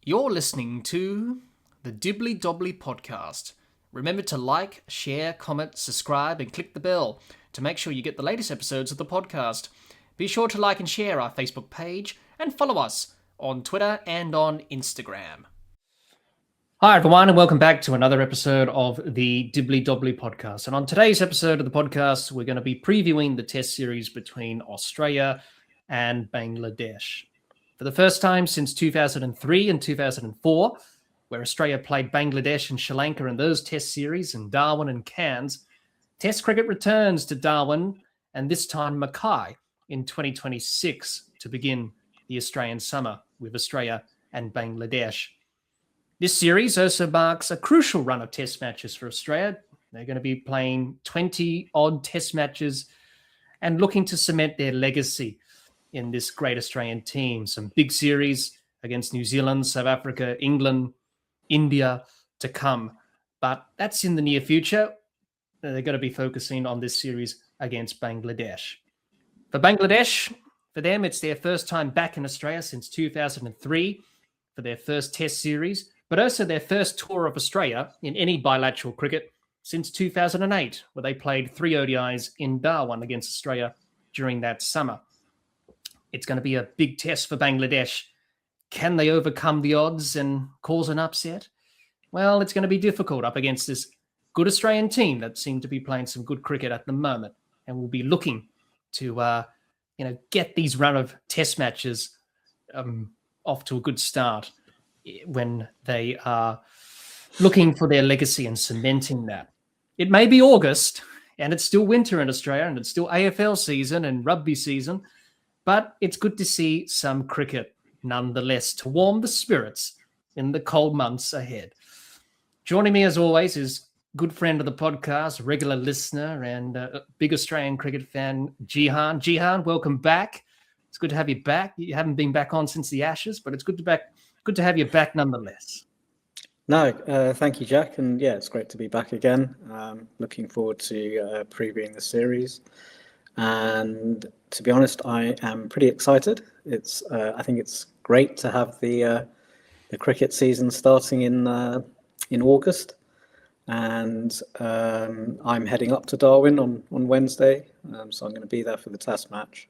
You're listening to the Dibbly Dobbly Podcast. Remember to like, share, comment, subscribe, and click the bell to make sure you get the latest episodes of the podcast. Be sure to like and share our Facebook page and follow us on Twitter and on Instagram. Hi, everyone, and welcome back to another episode of the Dibbly Dobbly Podcast. And on today's episode of the podcast, we're going to be previewing the test series between Australia and Bangladesh. For the first time since 2003 and 2004, where Australia played Bangladesh and Sri Lanka in those test series in Darwin and Cairns, Test cricket returns to Darwin and this time Mackay in 2026 to begin the Australian summer with Australia and Bangladesh. This series also marks a crucial run of test matches for Australia. They're going to be playing 20-odd test matches and looking to cement their legacy in this great Australian team. Some big series against New Zealand, South Africa, England, India to come. But that's in the near future. They're going to be focusing on this series against Bangladesh. For Bangladesh, for them, it's their first time back in Australia since 2003 for their first test series, but also their first tour of Australia in any bilateral cricket since 2008, where they played 3 ODIs in Darwin against Australia during that summer. It's going to be a big test for Bangladesh. Can they overcome the odds and cause an upset? Well, it's going to be difficult up against this good Australian team that seem to be playing some good cricket at the moment, and will be looking to, get these run of test matches off to a good start when they are looking for their legacy and cementing that. It may be August, and it's still winter in Australia, and it's still AFL season and rugby season, but it's good to see some cricket nonetheless to warm the spirits in the cold months ahead. Joining me as always is good friend of the podcast, regular listener and a big Australian cricket fan, Jihan. Jihan, welcome back. It's good to have you back. You haven't been back on since the Ashes, but it's good to have you back nonetheless. No, thank you, Jack. And yeah, it's great to be back again. Looking forward to previewing the series. And to be honest, I am pretty excited. I think it's great to have the cricket season starting in August, and I'm heading up to Darwin on Wednesday, so I'm going to be there for the Test match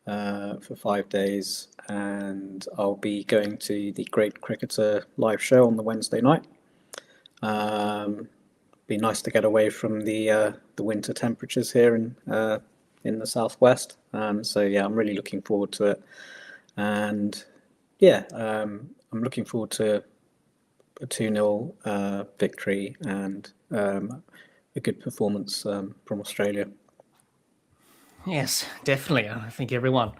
for 5 days, and I'll be going to the Great Cricketer live show on the Wednesday night. Be nice to get away from the winter temperatures here in the southwest. So yeah, I'm really looking forward to it, and yeah, I'm looking forward to a 2-0 victory and a good performance from Australia. Yes, definitely. I think everyone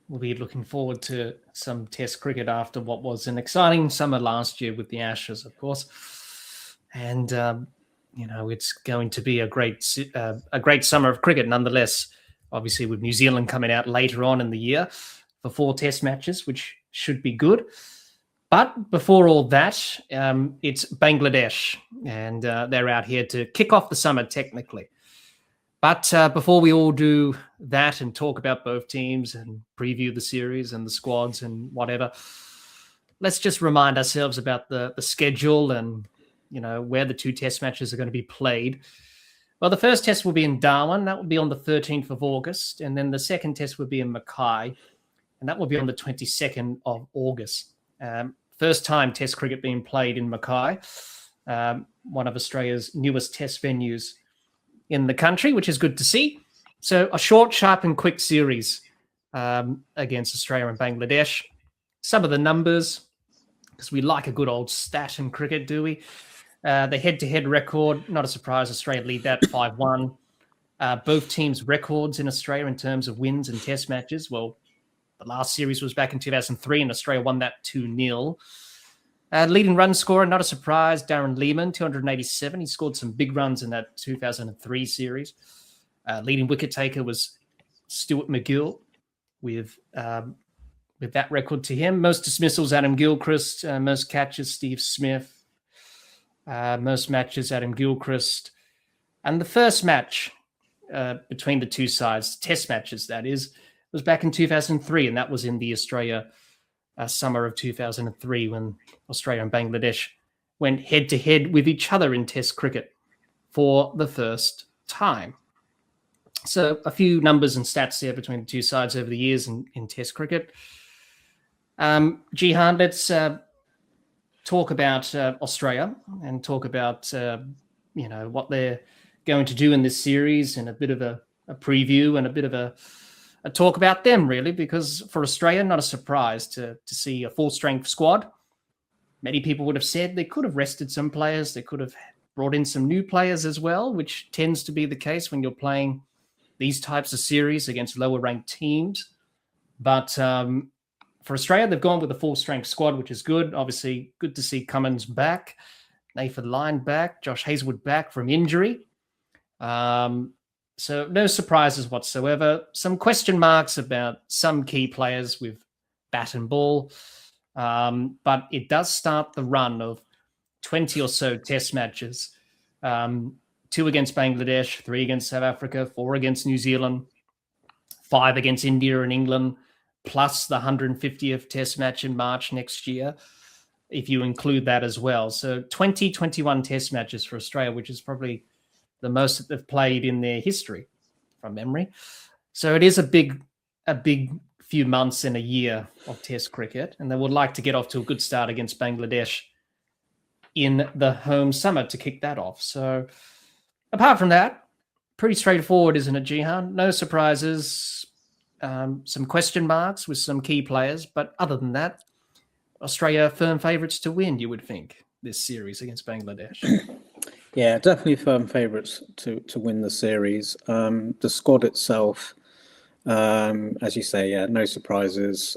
will be looking forward to some test cricket after what was an exciting summer last year with the Ashes, of course. And it's going to be a great summer of cricket nonetheless. Obviously, with New Zealand coming out later on in the year for 4 test matches, which should be good. But before all that, it's Bangladesh, and they're out here to kick off the summer technically. But before we all do that and talk about both teams and preview the series and the squads and whatever, let's just remind ourselves about the schedule and where the 2 test matches are going to be played. Well, the first test will be in Darwin. That will be on the 13th of August. And then the second test will be in Mackay. And that will be on the 22nd of August. First time test cricket being played in Mackay, one of Australia's newest test venues in the country, which is good to see. So a short, sharp and quick series against Australia and Bangladesh. Some of the numbers, because we like a good old stat in cricket, do we? The head-to-head record, not a surprise, Australia lead that 5-1. Both teams' records in Australia in terms of wins and test matches. Well, the last series was back in 2003 and Australia won that 2-0. Leading run scorer, not a surprise, Darren Lehmann, 287. He scored some big runs in that 2003 series. Leading wicket taker was Stuart MacGill with that record to him. Most dismissals, Adam Gilchrist. Most catches, Steve Smith. Most matches, Adam Gilchrist. And the first match between the two sides, test matches that is, was back in 2003, and that was in the Australia summer of 2003 when Australia and Bangladesh went head-to-head with each other in Test cricket for the first time. So a few numbers and stats there between the two sides over the years in Test cricket. Jihan, let's talk about Australia and talk about what they're going to do in this series, and a bit of a preview and a bit of a talk about them, really, because for Australia, not a surprise to see a full-strength squad. Many people would have said they could have rested some players, they could have brought in some new players as well, which tends to be the case when you're playing these types of series against lower-ranked teams. But for Australia, they've gone with a full-strength squad, which is good. Obviously, good to see Cummins back, Nathan Lyon back, Josh Hazlewood back from injury. So no surprises whatsoever. Some question marks about some key players with bat and ball. But it does start the run of 20 or so Test matches. 2 against Bangladesh, 3 against South Africa, 4 against New Zealand, 5 against India and England, plus the 150th Test match in March next year, if you include that as well. So 21 Test matches for Australia, which is probably the most that they've played in their history from memory. So it is a big few months in a year of Test cricket, and they would like to get off to a good start against Bangladesh in the home summer to kick that off. So apart from that, pretty straightforward, isn't it, Jihan? No surprises, some question marks with some key players, but other than that, Australia firm favourites to win, you would think, this series against Bangladesh. Yeah, definitely firm favourites to win the series. The squad itself, as you say, yeah, no surprises.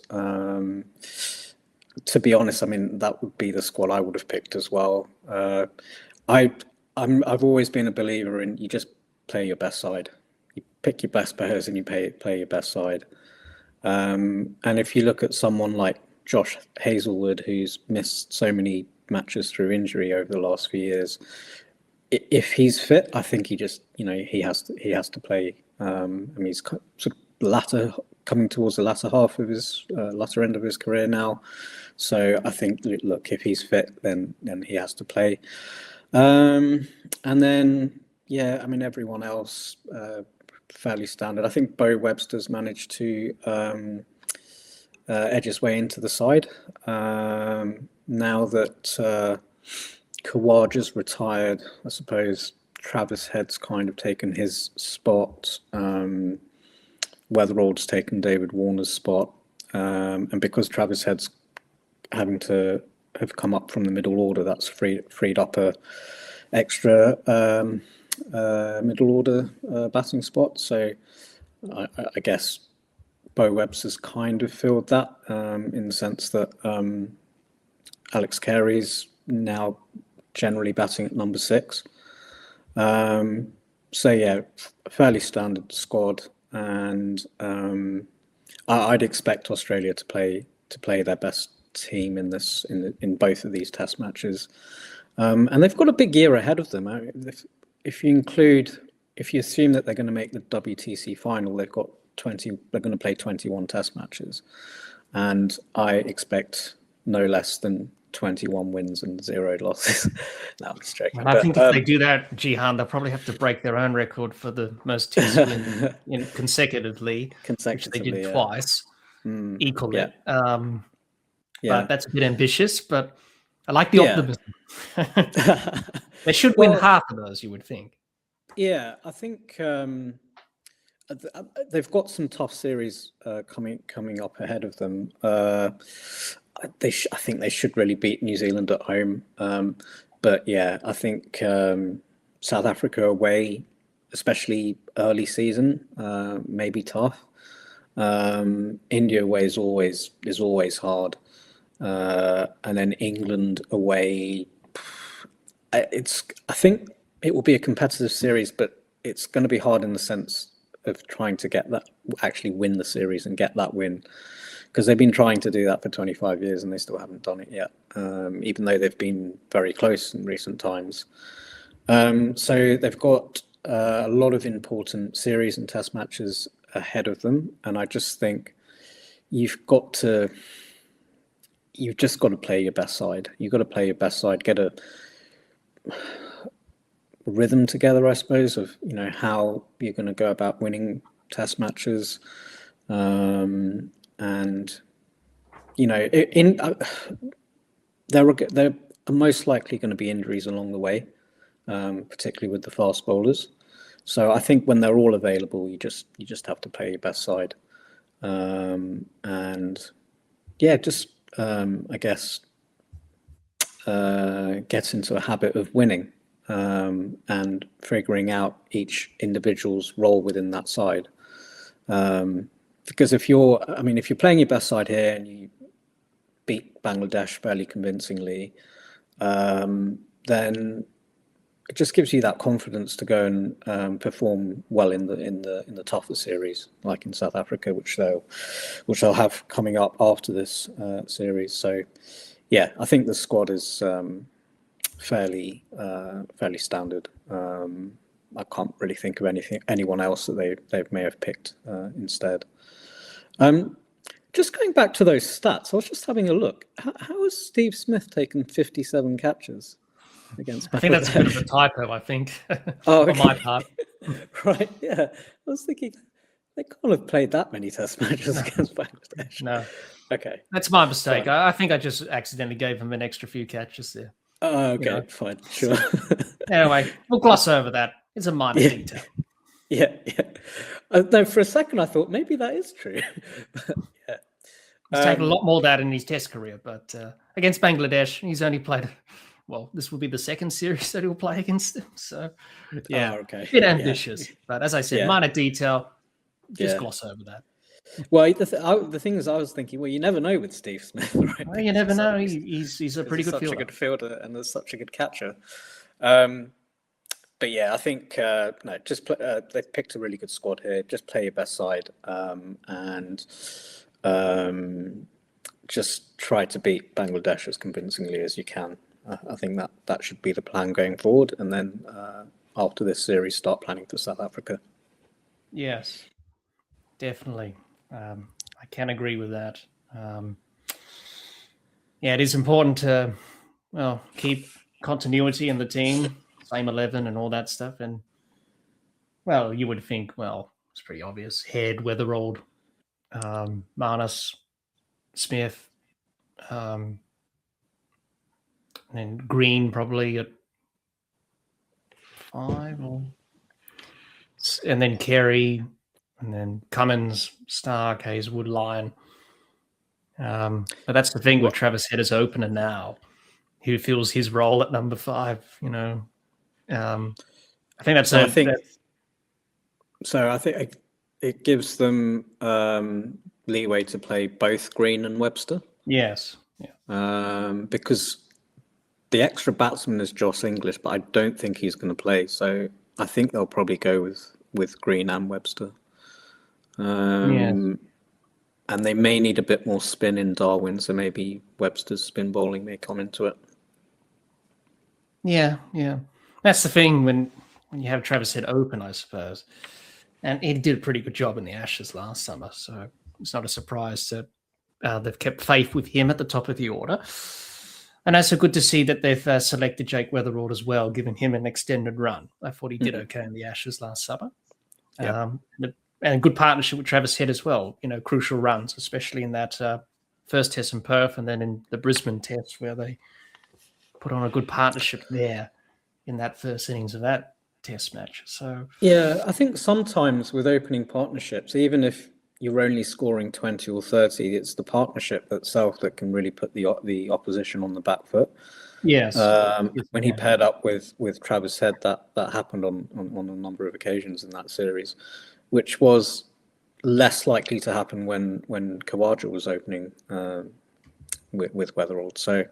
To be honest, I mean, that would be the squad I would have picked as well. I've always been a believer in you just play your best side. You pick your best players and you play your best side. And if you look at someone like Josh Hazlewood, who's missed so many matches through injury over the last few years, if he's fit, I think he just, he has to play. I mean, he's sort of coming towards the latter half of his latter end of his career now. So I think, look, if he's fit, then he has to play. And then, yeah, I mean, everyone else fairly standard. I think Bo Webster's managed to edge his way into the side. Now that Khawaja's retired, I suppose Travis Head's kind of taken his spot. Weatherald's taken David Warner's spot. And because Travis Head's having to have come up from the middle order, that's freed up a extra middle order batting spot. So I guess Bo Webster's kind of filled that in the sense that Alex Carey's now generally batting at number 6. So yeah, fairly standard squad, and I'd expect Australia to play their best team in both of these Test matches, and they've got a big year ahead of them. If you assume that they're going to make the WTC final, they're going to play 21 Test matches, and I expect no less than 21 wins and 0 losses. No, I'm just joking. I think if they do that, Jihan, they'll probably have to break their own record for the most Test wins consecutively, which they did twice, equal it. But that's a bit ambitious, but I like the optimism. They should win half of those, you would think. Yeah, I think they've got some tough series coming up ahead of them. I think they should really beat New Zealand at home. But yeah, I think South Africa away, especially early season, may be tough. India away is always hard. And then England away, I think it will be a competitive series, but it's going to be hard in the sense of trying to actually win the series and get that win, because they've been trying to do that for 25 years and they still haven't done it yet, even though they've been very close in recent times. So they've got a lot of important series and Test matches ahead of them, and I just think you've got to you've just got to play your best side. You've got to play your best side, get a rhythm together, I suppose, of how you're going to go about winning test matches, and there are most likely going to be injuries along the way, particularly with the fast bowlers. So I think when they're all available, you just have to play your best side, and yeah, just I guess get into a habit of winning, and figuring out each individual's role within that side. Because if you're playing your best side here and you beat Bangladesh fairly convincingly, then it just gives you that confidence to go and perform well in the tougher series, like in South Africa, which they'll have coming up after this series. So, yeah, I think the squad is fairly standard. I can't really think of anyone else that they may have picked instead. Just going back to those stats, I was just having a look. How has Steve Smith taken 57 catches against Bangladesh? I think that's a bit of a typo, I think, on my part. Right, yeah. I was thinking they can't have played that many test matches against Bangladesh. No. Okay. That's my mistake. I think I just accidentally gave him an extra few catches there. Okay, fine, sure. Anyway, we'll gloss over that. It's a minor detail. Yeah. No, for a second I thought maybe that is true. But, yeah. He's taken a lot more of that in his test career, but against Bangladesh, he's only played. Well, this will be the second series that he'll play against them. So, yeah, okay. A bit ambitious. Yeah. But as I said, minor detail. Just gloss over that. Well, the thing is, I was thinking, well, you never know with Steve Smith, right? Well, you never know. He's a pretty good fielder. Such a good fielder, and there's such a good catcher. But yeah, I think they've picked a really good squad here. Just play your best side, and just try to beat Bangladesh as convincingly as you can. I think that should be the plan going forward, and then after this series, start planning for South Africa. Yes, definitely. I can agree with that. It is important to keep continuity in the team, same 11 and all that stuff. And you would think, it's pretty obvious. Head, Weatherald, Marnus, Smith, and Green probably at 5, and then Carey, and then Cummins, Stark, Hayeswood, Lyon. But that's the thing with Travis Head as opener now. Who fills his role at number 5? I think that's. So I think it gives them leeway to play both Green and Webster. Yes. Yeah. Because the extra batsman is Josh English, but I don't think he's going to play. So I think they'll probably go with Green and Webster. And they may need a bit more spin in Darwin, so maybe Webster's spin bowling may come into it. Yeah. That's the thing when you have Travis Head open, I suppose. And he did a pretty good job in the Ashes last summer, so it's not a surprise that they've kept faith with him at the top of the order. And also good to see that they've selected Jake Weatherald as well, giving him an extended run. I thought he did okay in the Ashes last summer. Yeah. And a good partnership with Travis Head as well, crucial runs, especially in that first test in Perth and then in the Brisbane test where they put on a good partnership there in that first innings of that test match. So yeah, I think sometimes with opening partnerships, even if you're only scoring 20 or 30, it's the partnership itself that can really put the opposition on the back foot. Yes. When he paired up with Travis Head, that happened on a number of occasions in that series, which was less likely to happen when Khawaja was opening with Weatherald. So,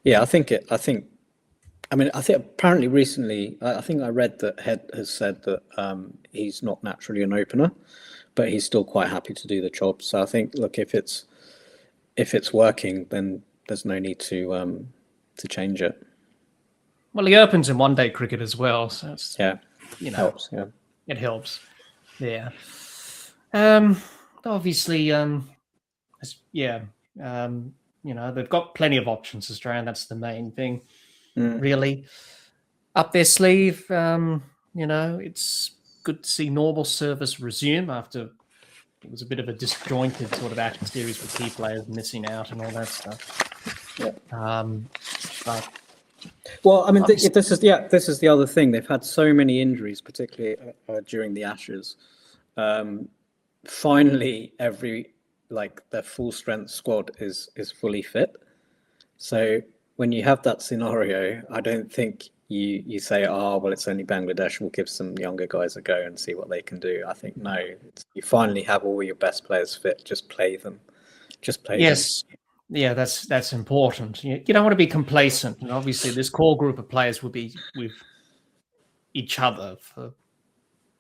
yeah, I think apparently recently, I think I read that Head has said that he's not naturally an opener, but he's still quite happy to do the job. So I think, look, if it's working, then there's no need to change it. Well, he opens in one-day cricket as well, so it's helps. Yeah, it helps. Yeah. Obviously, they've got plenty of options, Australia. That's the main thing, really. Up their sleeve, it's good to see normal service resume after it was a bit of a disjointed sort of action series with key players missing out and all that stuff. Yeah. But well, I mean, this is the other thing. They've had so many injuries, particularly during the Ashes. Finally, their full strength squad is fully fit. So when you have that scenario, I don't think you say, oh, well, it's only Bangladesh, we'll give some younger guys a go and see what they can do. I think, no, you finally have all your best players fit, just play them. Yes. Yeah, that's important. You don't want to be complacent. And obviously, this core group of players will be with each other for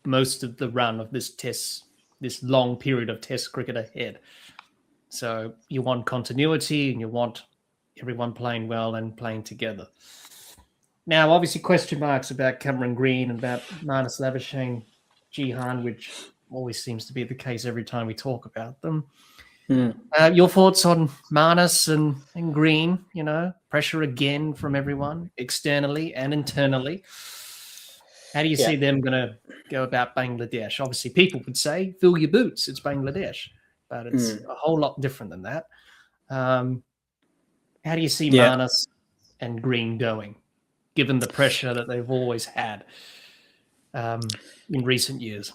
most of the run of this long period of test cricket ahead. So you want continuity and you want everyone playing well and playing together. Now, obviously, question marks about Cameron Green and about Marnus Labuschagne, Jihan, which always seems to be the case every time we talk about them. Your thoughts on Marnus and Green? Pressure again from everyone, externally and internally. How do you see them going to go about Bangladesh? Obviously, people would say, fill your boots, it's Bangladesh. But it's a whole lot different than that. How do you see Marnus and Green going, given the pressure that they've always had in recent years?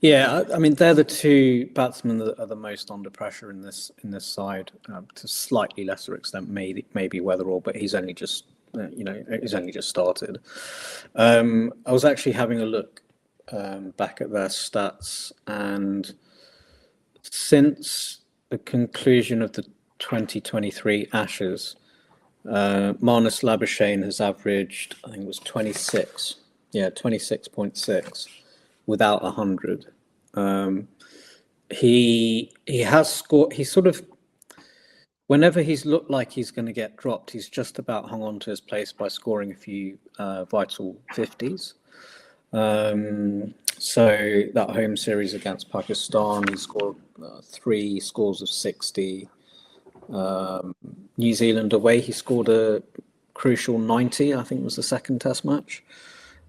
Yeah, I mean, they're the two batsmen that are the most under pressure in this side, to slightly lesser extent, maybe Weatherall, but he's only just started. I was actually having a look back at their stats, and since the conclusion of the 2023 Ashes, Marnus Labuschagne has averaged, I think it was 26.6 without 100. He has scored. He's sort of, whenever he's looked like he's going to get dropped, he's just about hung on to his place by scoring a few vital 50s. So that home series against Pakistan, he scored 3 scores of 60. New Zealand away, he scored a crucial 90. I think it was the second Test match.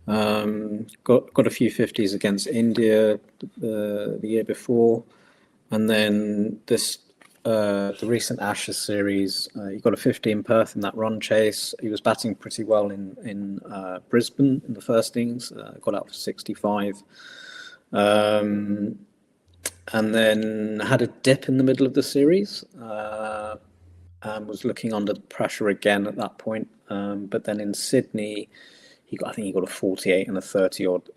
Got a few 50s against India the year before, and then the recent Ashes series, he got a 50 in Perth in that run chase. He was batting pretty well in Brisbane in the first innings, got out for 65, and then had a dip in the middle of the series, and was looking under pressure again at that point. But then in Sydney, I think he got a 48 and a 30 odd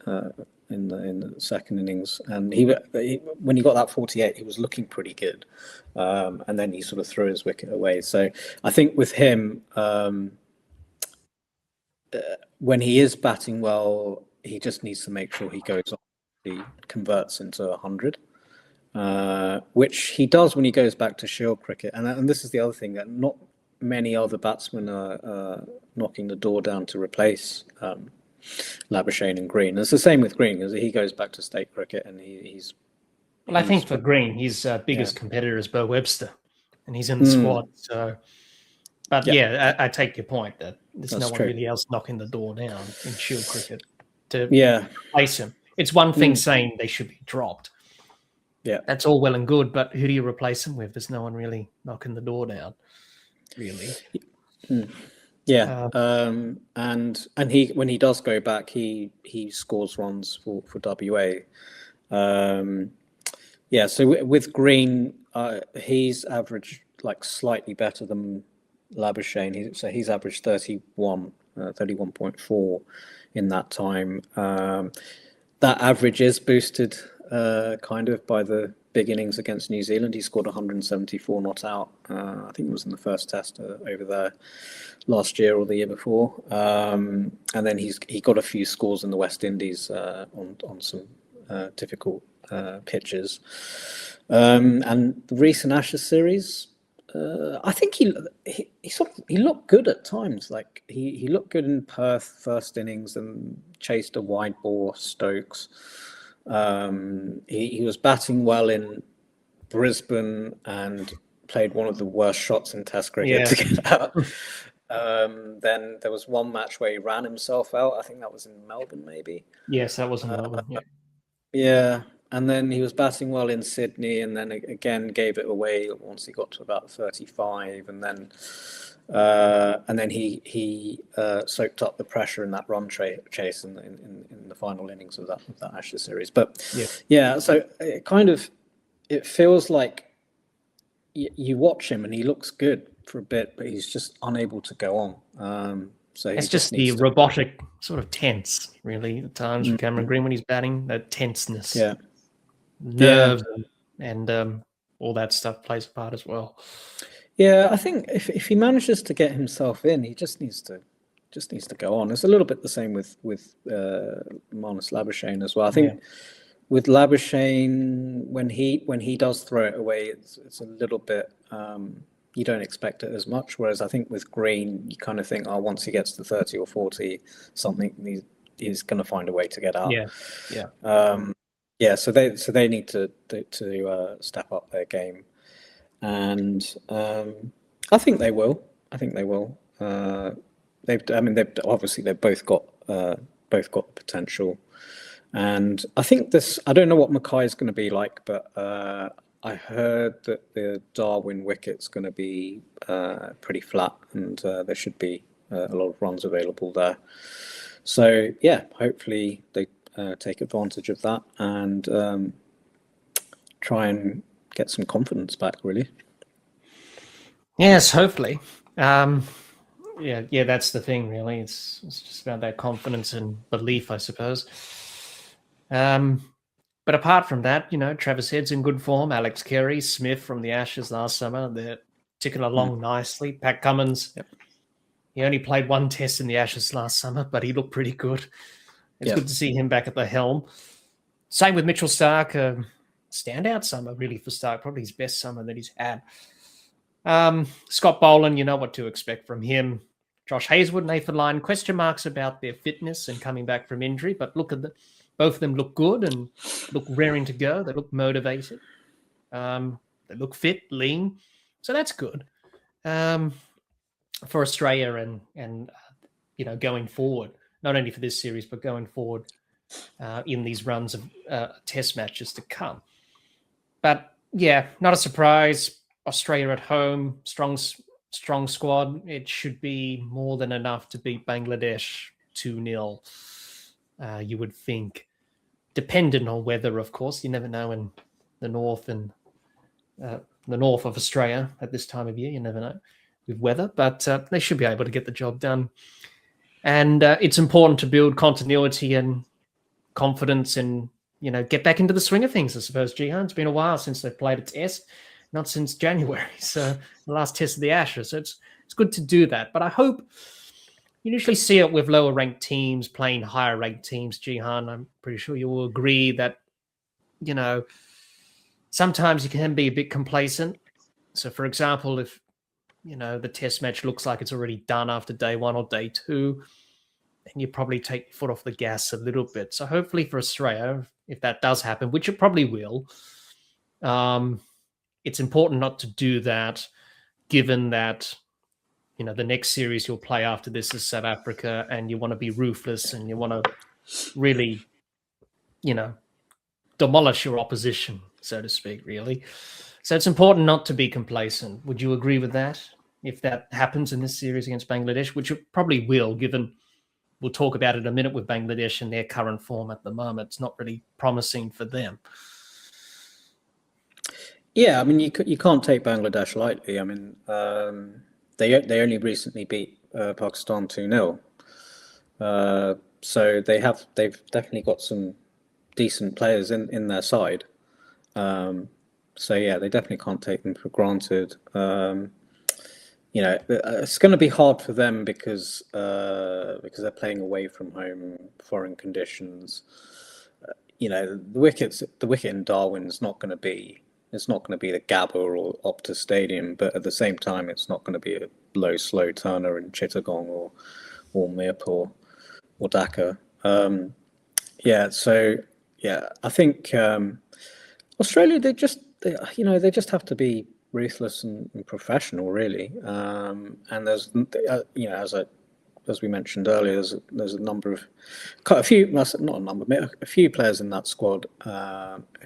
in the second innings, and he when he got that 48, he was looking pretty good, and then he sort of threw his wicket away. So I think with him, when he is batting well, he just needs to make sure he goes on, he converts into 100, which he does when he goes back to Shield cricket. And this is the other thing, that not many other batsmen are knocking the door down to replace Labuschagne and Green. And it's the same with Green, as he goes back to state cricket, and he's. Well, I think for Green, his biggest competitor is Bo Webster, and he's in the squad. So, but I take your point that there's no one really else knocking the door down in Shield cricket to replace him. It's one thing saying they should be dropped. Yeah, that's all well and good, but who do you replace them with? There's no one really knocking the door down, really. Yeah, and he, when he does go back, he scores runs for WA. So with Green, he's averaged like slightly better than Labuschagne. He's averaged 31.4 in that time. That average is boosted kind of by the big innings against New Zealand. He scored 174 not out. I think it was in the first test over there last year or the year before. And then he got a few scores in the West Indies on some difficult pitches. And the recent Ashes series, I think he looked good at times. Like he looked good in Perth first innings and chased a wide ball Stokes. He was batting well in Brisbane and played one of the worst shots in Test cricket to get out. Then there was one match where he ran himself out. I think that was in Melbourne, maybe. Yes, that was in Melbourne. Yeah, and then he was batting well in Sydney, and then again gave it away once he got to about 35, and then he soaked up the pressure in that run chase in the final innings of that Ashes series. But so it feels like you watch him and he looks good for a bit, but he's just unable to go on. So it's just the robotic sort of tense, really, at times with Cameron Green when he's batting, that tenseness, nerves, and all that stuff plays a part as well. Yeah, I think if he manages to get himself in, he just needs to go on. It's a little bit the same with Marnus Labuschagne as well. I think with Labuschagne, when he does throw it away, it's a little bit you don't expect it as much. Whereas I think with Green, you kind of think, once he gets to 30 or 40 something, he's going to find a way to get out. So they need to step up their game, and I think they will. They've both got the potential, and I think this. I don't know what Mackay is going to be like, but I heard that the Darwin wicket's going to be pretty flat, and there should be a lot of runs available there. So hopefully they take advantage of that and try and get some confidence back, really. Yes, hopefully. That's the thing, really. It's just about that confidence and belief, I suppose. But apart from that, Travis Head's in good form. Alex Carey, Smith from the Ashes last summer, they're ticking along nicely. Pat Cummins, he only played one test in the Ashes last summer, but he looked pretty good. It's good to see him back at the helm. Same with Mitchell Starc, standout summer really for Starc, probably his best summer that he's had. Scott Boland, you know what to expect from him. Josh Hazlewood, Nathan Lyon, question marks about their fitness and coming back from injury, but look at both of them look good and look raring to go. They look motivated. They look fit, lean. So that's good for Australia and going forward, not only for this series, but going forward in these runs of test matches to come. But not a surprise. Australia at home, strong squad. It should be more than enough to beat Bangladesh 2-0. You would think, dependent on weather, of course. You never know in the north and the north of Australia at this time of year. You never know with weather, but they should be able to get the job done. And it's important to build continuity and confidence and get back into the swing of things. I suppose, Jihan. It's been a while since they've played a test, not since January. So the last test of the Ashes. So it's good to do that. But I hope. You usually see it with lower-ranked teams playing higher-ranked teams, Jihan. I'm pretty sure you will agree that, sometimes you can be a bit complacent. So, for example, if, the test match looks like it's already done after day 1 or day 2, then you probably take your foot off the gas a little bit. So hopefully for Australia, if that does happen, which it probably will, it's important not to do that, given that the next series you'll play after this is South Africa, and you want to be ruthless and you want to really, demolish your opposition, so to speak, really. So it's important not to be complacent. Would you agree with that? If that happens in this series against Bangladesh, which it probably will, given we'll talk about it in a minute with Bangladesh and their current form at the moment. It's not really promising for them. Yeah, I mean, you can't take Bangladesh lightly. I mean, they only recently beat Pakistan 2-0. So they've definitely got some decent players in their side. So yeah, they definitely can't take them for granted. It's going to be hard for them because they're playing away from home, foreign conditions. The wicket in Darwin is not going to be. It's not going to be the Gabba or Optus Stadium, but at the same time, it's not going to be a low, slow turner in Chittagong or Mirpur or Dhaka. I think Australia they just have to be ruthless and professional, really. And there's, as we mentioned earlier, there's a number of, quite a few, not a number, but a few players in that squad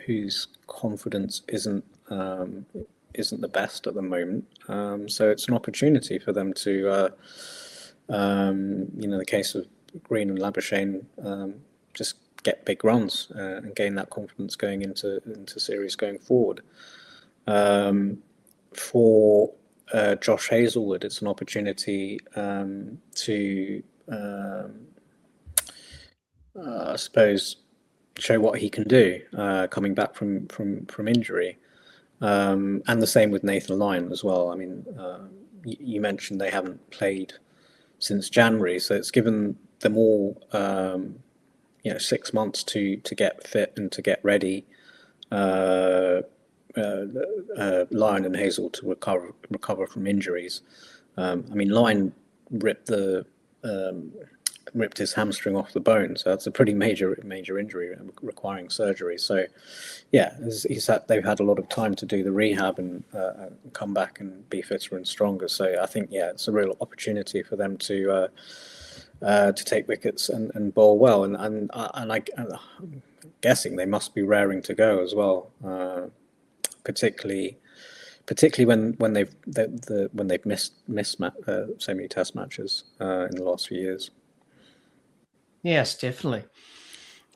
whose confidence isn't the best at the moment. So it's an opportunity for them to, the case of Green and Labuschagne, just get big runs and gain that confidence going into series going forward. For Josh Hazelwood, it's an opportunity to, I suppose, show what he can do coming back from injury, and the same with Nathan Lyon as well. I mean, you mentioned they haven't played since January, so it's given them all 6 months to get fit and to get ready. Lyon and Hazel to recover from injuries. I mean, Lyon ripped his hamstring off the bone, so that's a pretty major injury requiring surgery. So, yeah, they've had a lot of time to do the rehab and come back and be fitter and stronger. So I think, it's a real opportunity for them to take wickets and bowl well. And I'm guessing they must be raring to go as well. Particularly when they've missed so many test matches in the last few years. Yes, definitely.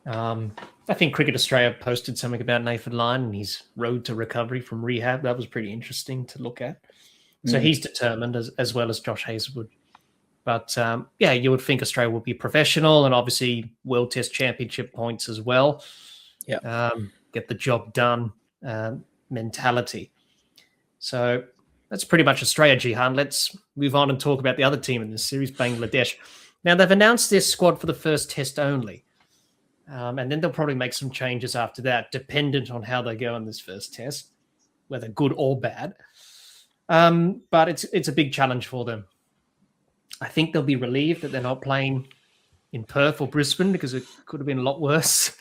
I think Cricket Australia posted something about Nathan Lyon and his road to recovery from rehab. That was pretty interesting to look at. So he's determined as well as Josh Hazelwood. But you would think Australia would be professional and obviously World Test Championship points as well. Yeah, get the job done mentality. So that's pretty much Australia, Jihan. Let's move on and talk about the other team in this series, Bangladesh. Now, they've announced their squad for the first test only. And then they'll probably make some changes after that, dependent on how they go in this first test, whether good or bad. But it's a big challenge for them. I think they'll be relieved that they're not playing in Perth or Brisbane because it could have been a lot worse.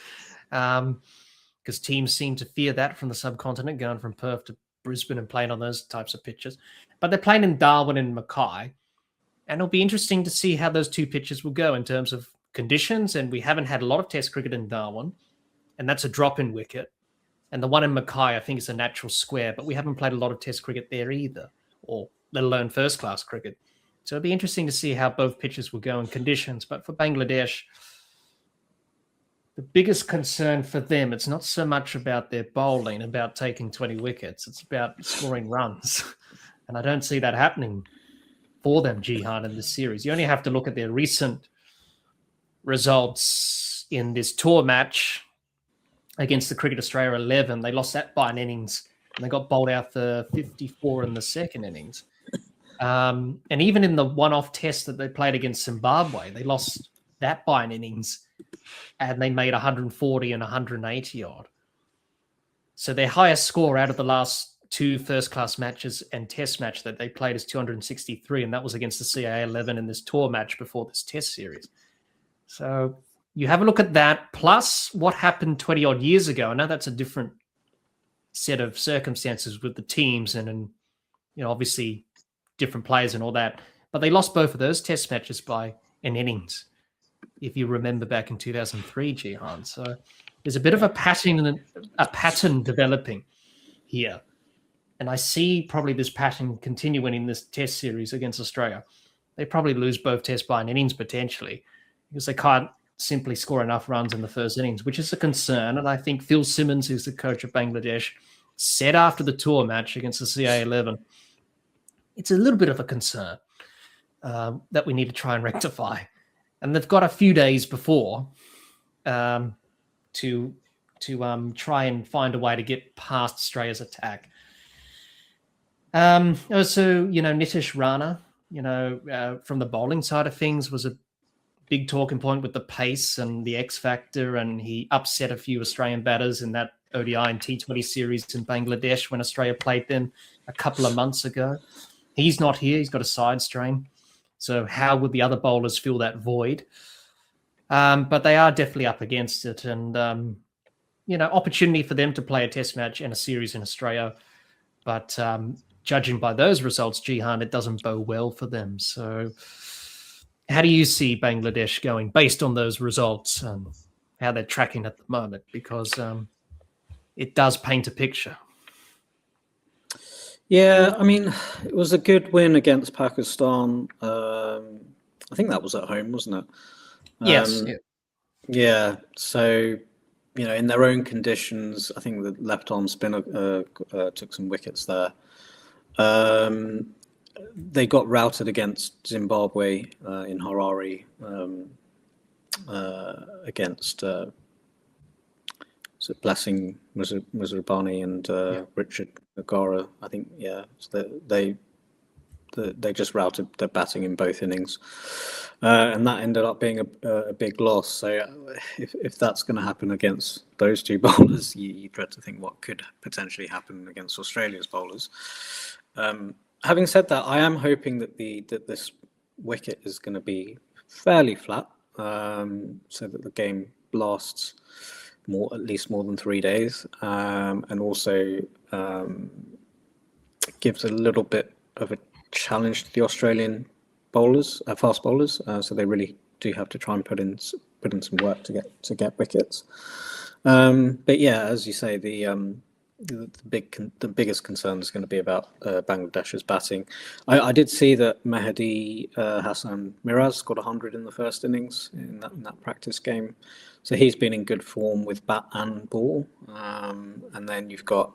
Because teams seem to fear that from the subcontinent, going from Perth to Brisbane and playing on those types of pitches. But they're playing in Darwin and Mackay. And it'll be interesting to see how those two pitches will go in terms of conditions. And we haven't had a lot of Test cricket in Darwin, and that's a drop-in wicket. And the one in Mackay, I think, is a natural square, but we haven't played a lot of Test cricket there either, or let alone first-class cricket. So it'll be interesting to see how both pitches will go in conditions. But for Bangladesh, the biggest concern for them, it's not so much about their bowling, about taking 20 wickets. It's about scoring runs. And I don't see that happening for them, Jihan, in this series. You only have to look at their recent results in this tour match against the Cricket Australia 11. They lost that by an innings, and they got bowled out for 54 in the second innings. And even in the one-off test that they played against Zimbabwe, they lost that by an innings, and they made 140 and 180 odd. So their highest score out of the last two first-class matches and test match that they played is 263, and that was against the CA 11 in this tour match before this test series. So you have a look at that, plus what happened 20-odd years ago. I know that's a different set of circumstances with the teams and obviously different players and all that, but they lost both of those test matches by an innings, if you remember back in 2003, Jihan. So there's a bit of a pattern developing here. And I see probably this pattern continuing in this test series against Australia. They probably lose both tests by an innings potentially because they can't simply score enough runs in the first innings, which is a concern. And I think Phil Simmons, who's the coach of Bangladesh, said after the tour match against the CA 11, it's a little bit of a concern that we need to try and rectify. And they've got a few days before to try and find a way to get past Australia's attack. Also, Nitish Rana, from the bowling side of things, was a big talking point with the pace and the X factor, and he upset a few Australian batters in that ODI and T20 series in Bangladesh when Australia played them a couple of months ago. He's not here. He's got a side strain. So how would the other bowlers fill that void? But they are definitely up against it. And, opportunity for them to play a test match and a series in Australia But judging by those results, Jihan, it doesn't bode well for them. So how do you see Bangladesh going based on those results and how they're tracking at the moment? Because it does paint a picture. Yeah, I mean, it was a good win against Pakistan. I think that was at home, wasn't it? Yes. Yeah. So, in their own conditions, I think the left-arm spinner took some wickets there. They got routed against Zimbabwe in Harare against Blessing Muzurabani and Richard Nagara. I think, so they just routed their batting in both innings, and that ended up being a big loss. So if that's going to happen against those two bowlers, you dread to think what could potentially happen against Australia's bowlers. Having said that, I am hoping that this wicket is going to be fairly flat, so that the game lasts at least more than 3 days, and also gives a little bit of a challenge to the Australian bowlers, fast bowlers. So they really do have to try and put in some work to get wickets. But yeah, as you say, the biggest concern is going to be about Bangladesh's batting. I did see that Mehdi Hassan Miraz got 100 in the first innings in that practice game, so he's been in good form with bat and ball. And then you've got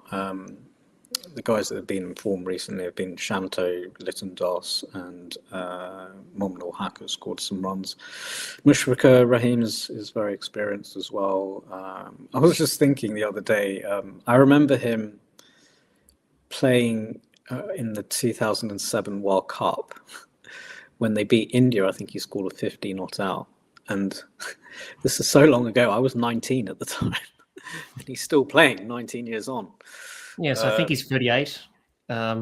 the guys that have been in form recently have been Shanto, Litton Das, and Mominul Haq has scored some runs. Mushrika Rahim is very experienced as well. I was just thinking the other day, I remember him playing in the 2007 World Cup when they beat India. I think he scored a 50 not out. And this is so long ago. I was 19 at the time. And he's still playing 19 years on. Yes, I think he's 38 at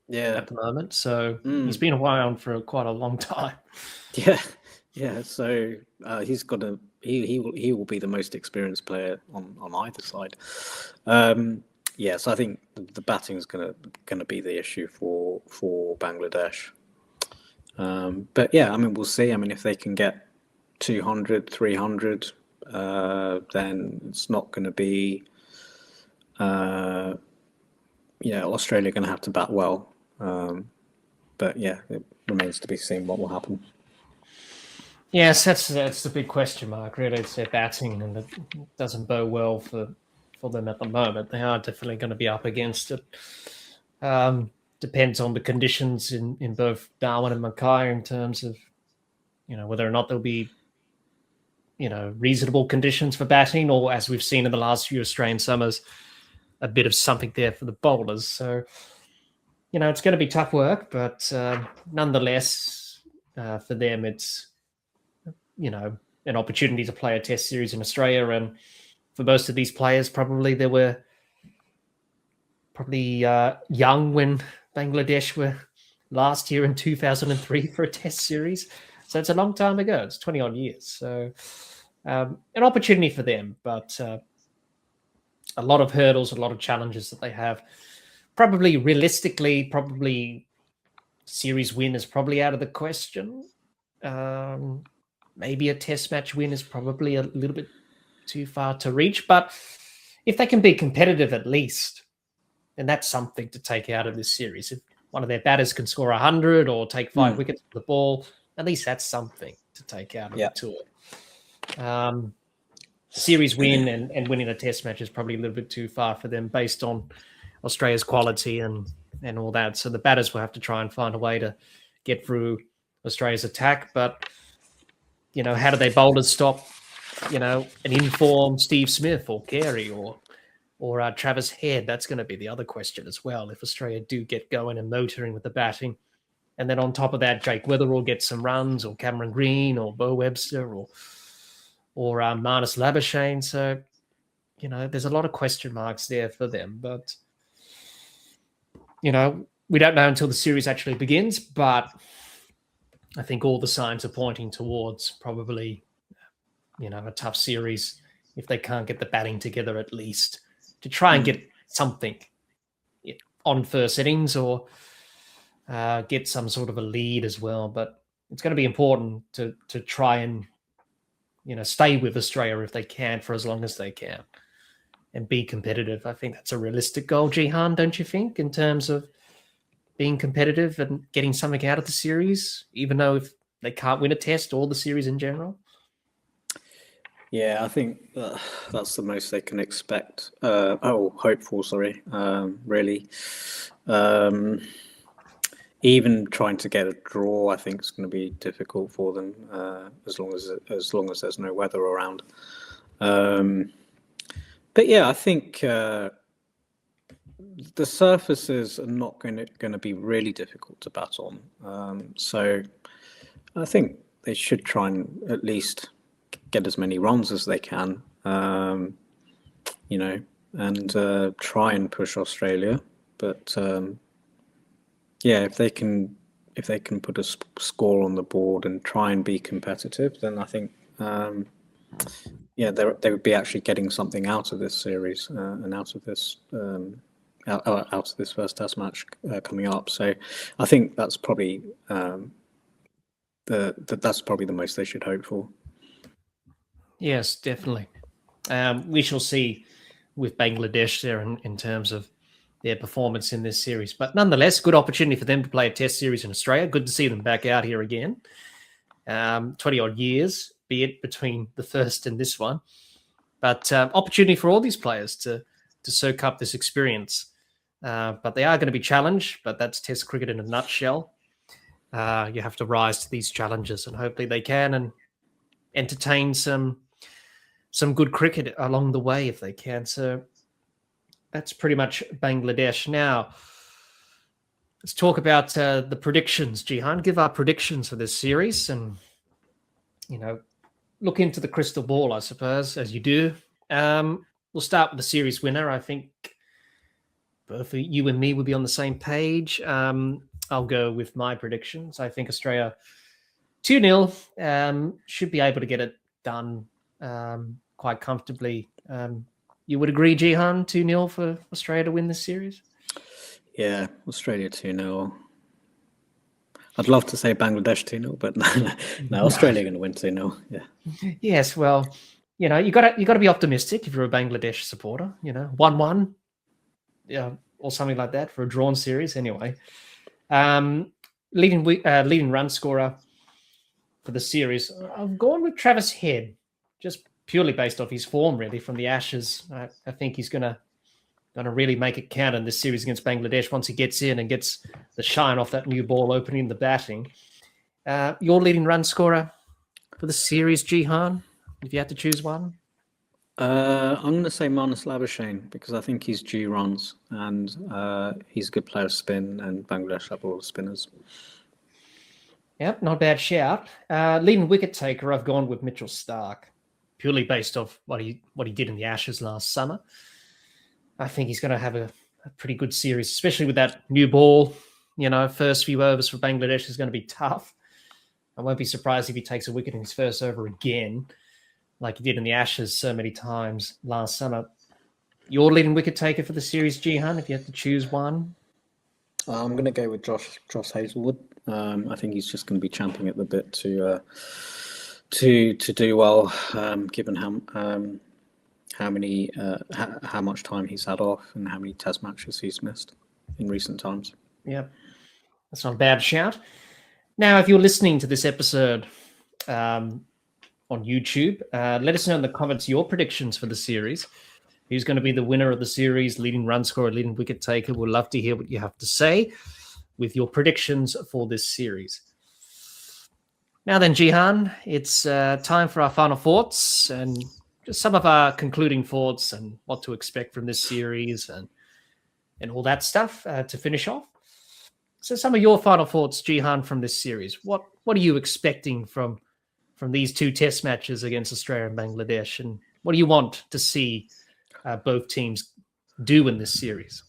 the moment. So he's been around for quite a long time. Yeah. So he's got he will be the most experienced player on either side. So I think the batting is going to be the issue for Bangladesh. But yeah, I mean, we'll see. I mean, if they can get 200, 300, then it's not going to be. Australia are going to have to bat well. But yeah, it remains to be seen what will happen. Yes, that's the big question mark, really. It's their batting, and it doesn't bode well for them at the moment. They are definitely going to be up against it. Depends on the conditions in both Darwin and Mackay in terms of, whether or not there'll be, reasonable conditions for batting, or as we've seen in the last few Australian summers, a bit of something there for the bowlers. So, it's going to be tough work, but nonetheless, for them, it's, an opportunity to play a test series in Australia. And for most of these players, probably they were young when Bangladesh were last year in 2003 for a test series. So it's a long time ago. It's 20 odd years. So an opportunity for them, but a lot of hurdles, a lot of challenges that they have. Probably realistically, series win is probably out of the question. Maybe a test match win is probably a little bit too far to reach. But if they can be competitive at least, then that's something to take out of this series. If one of their batters can score 100 or take 5 wickets for the ball, at least that's something to take out of the tour. Series win and winning a test match is probably a little bit too far for them based on Australia's quality and all that. So the batters will have to try and find a way to get through Australia's attack. But, how do they bowlers stop, an in-form Steve Smith or Carey or Travis Head? That's going to be the other question as well. If Australia do get going and motoring with the batting, and then on top of that, Jake Weatherall gets some runs, or Cameron Green, or Bo Webster, or Marnus Labuschagne. So, there's a lot of question marks there for them. But, we don't know until the series actually begins. But I think all the signs are pointing towards probably, a tough series if they can't get the batting together at least to try and get something on first innings or get some sort of a lead as well. But it's going to be important to try and stay with Australia if they can for as long as they can and be competitive. I think that's a realistic goal, Jihan, don't you think, in terms of being competitive and getting something out of the series, even though if they can't win a test or the series in general? Yeah, I think that's the most they can expect. Hopeful, sorry, really. Even trying to get a draw, I think, is going to be difficult for them as long as there's no weather around. But yeah, I think the surfaces are not going to be really difficult to bat on. So I think they should try and at least get as many runs as they can, and try and push Australia. But yeah, if they can put a score on the board and try and be competitive, then I think they would be actually getting something out of this series and out of this first Test match coming up. So I think that's probably that's probably the most they should hope for. Yes, definitely. We shall see with Bangladesh there in terms of their performance in this series. But nonetheless, good opportunity for them to play a test series in Australia. Good to see them back out here again. 20-odd years, be it between the first and this one. But opportunity for all these players to soak up this experience. But they are going to be challenged, but that's Test cricket in a nutshell. You have to rise to these challenges, and hopefully they can and entertain some good cricket along the way if they can. So that's pretty much Bangladesh. Now, let's talk about the predictions, Jihan. Give our predictions for this series and, look into the crystal ball, I suppose, as you do. We'll start with the series winner. I think both you and me will be on the same page. I'll go with my predictions. I think Australia 2-0 should be able to get it done quite comfortably. You would agree, Jihan, 2-0 for Australia to win this series? Yeah, Australia 2-0. I'd love to say Bangladesh 2-0, but no, Australia going to win 2-0. Yeah. Yes, well, you got to be optimistic if you're a Bangladesh supporter. 1-1, or something like that for a drawn series. Anyway, leading run scorer for the series, I've gone with Travis Head, just purely based off his form, really, from the Ashes. I think he's going to really make it count in this series against Bangladesh once he gets in and gets the shine off that new ball opening the batting. Your leading run scorer for the series, Jihan, if you had to choose one? I'm going to say Marnus Labuschagne because I think he's due runs and he's a good player of spin, and Bangladesh have all the spinners. Yep, not a bad shout. Leading wicket taker, I've gone with Mitchell Starc, purely based off what he did in the Ashes last summer. I think he's going to have a pretty good series, especially with that new ball. First few overs for Bangladesh is going to be tough. I won't be surprised if he takes a wicket in his first over again, like he did in the Ashes so many times last summer. Your leading wicket taker for the series, Jihan, if you had to choose one? I'm going to go with Josh Hazlewood. I think he's just going to be champing at the bit to do well, given how much time he's had off and how many Test matches he's missed in recent times. Yeah, that's not a bad shout. Now, if you're listening to this episode on YouTube, let us know in the comments your predictions for the series. Who's going to be the winner of the series, leading run scorer, leading wicket taker? We'd love to hear what you have to say with your predictions for this series. Now then, Jihan, it's time for our final thoughts and just some of our concluding thoughts and what to expect from this series and all that stuff to finish off. So some of your final thoughts, Jihan, from this series. What are you expecting from these two test matches against Australia and Bangladesh? And what do you want to see both teams do in this series?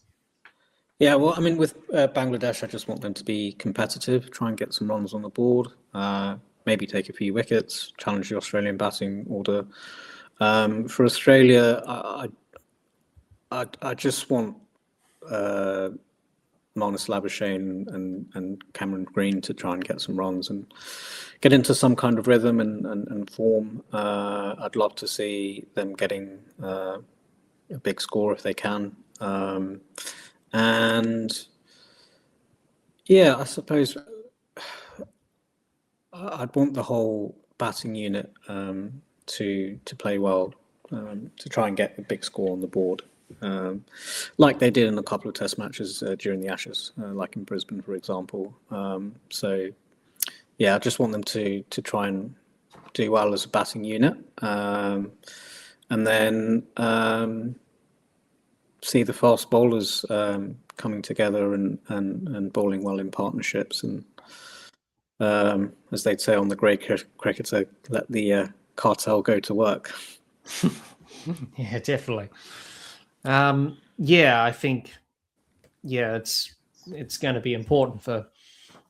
Yeah, well, I mean, with Bangladesh, I just want them to be competitive, try and get some runs on the board, maybe take a few wickets, challenge the Australian batting order. For Australia, I just want Marnus Labuschagne and Cameron Green to try and get some runs and get into some kind of rhythm and form. I'd love to see them getting a big score if they can. And yeah, I suppose I'd want the whole batting unit to play well, to try and get a big score on the board, like they did in a couple of Test matches during the Ashes, like in Brisbane, for example. So yeah, I just want them to try and do well as a batting unit, and then see the fast bowlers coming together and bowling well in partnerships, and as they'd say on the grey cricketer, let the cartel go to work. Yeah, definitely. I think it's going to be important for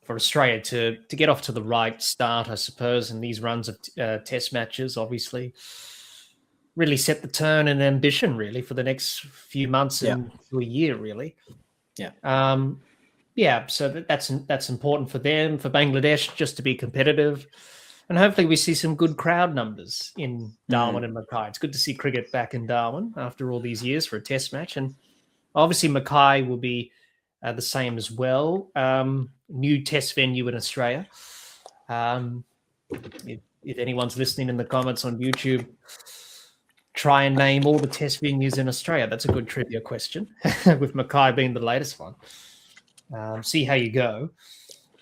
Australia to get off to the right start, I suppose, and these runs of Test matches obviously really set the tone and ambition really for the next few months and to a year really. So that's important for them, for Bangladesh, just to be competitive. And hopefully we see some good crowd numbers in Darwin and Mackay. It's good to see cricket back in Darwin after all these years for a Test match. And obviously Mackay will be the same as well. New Test venue in Australia. If anyone's listening in the comments on YouTube, try and name all the Test venues in Australia. That's a good trivia question, with Mackay being the latest one. See how you go.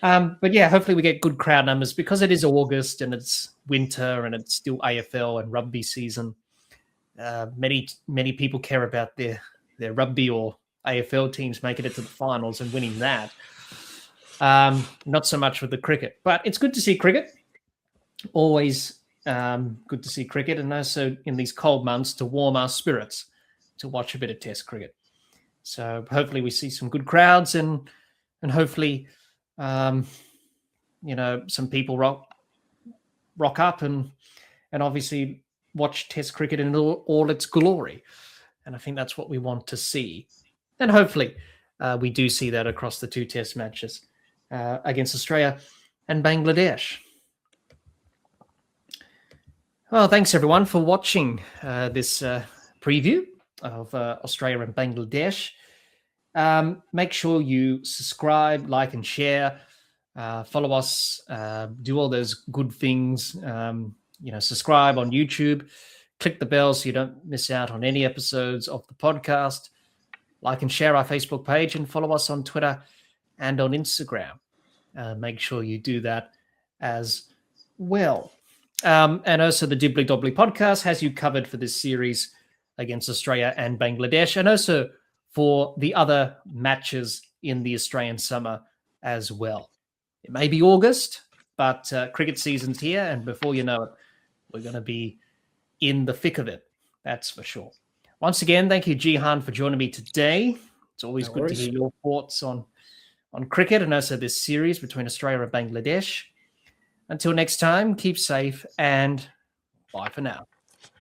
But yeah, hopefully we get good crowd numbers because it is August and it's winter and it's still AFL and rugby season. Many people care about their rugby or AFL teams making it to the finals and winning that. Not so much with the cricket, but it's good to see cricket. Always good to see cricket, and also in these cold months to warm our spirits to watch a bit of Test cricket. So hopefully we see some good crowds and hopefully some people rock up and obviously watch Test cricket in all its glory. And I think that's what we want to see. And hopefully we do see that across the two Test matches against Australia and Bangladesh. Well, thanks everyone for watching this preview of Australia and Bangladesh. Make sure you subscribe, like, and share. Follow us. Do all those good things. Subscribe on YouTube. Click the bell so you don't miss out on any episodes of the podcast. Like and share our Facebook page and follow us on Twitter and on Instagram. Make sure you do that as well. And also the Dibbly Dobbly Podcast has you covered for this series against Australia and Bangladesh, and also for the other matches in the Australian summer as well. It may be August, but cricket season's here, and before you know it, we're going to be in the thick of it. That's for sure. Once again, thank you, Jihan, for joining me today. It's always good to hear your thoughts on cricket and also this series between Australia and Bangladesh. Until next time, keep safe and bye for now.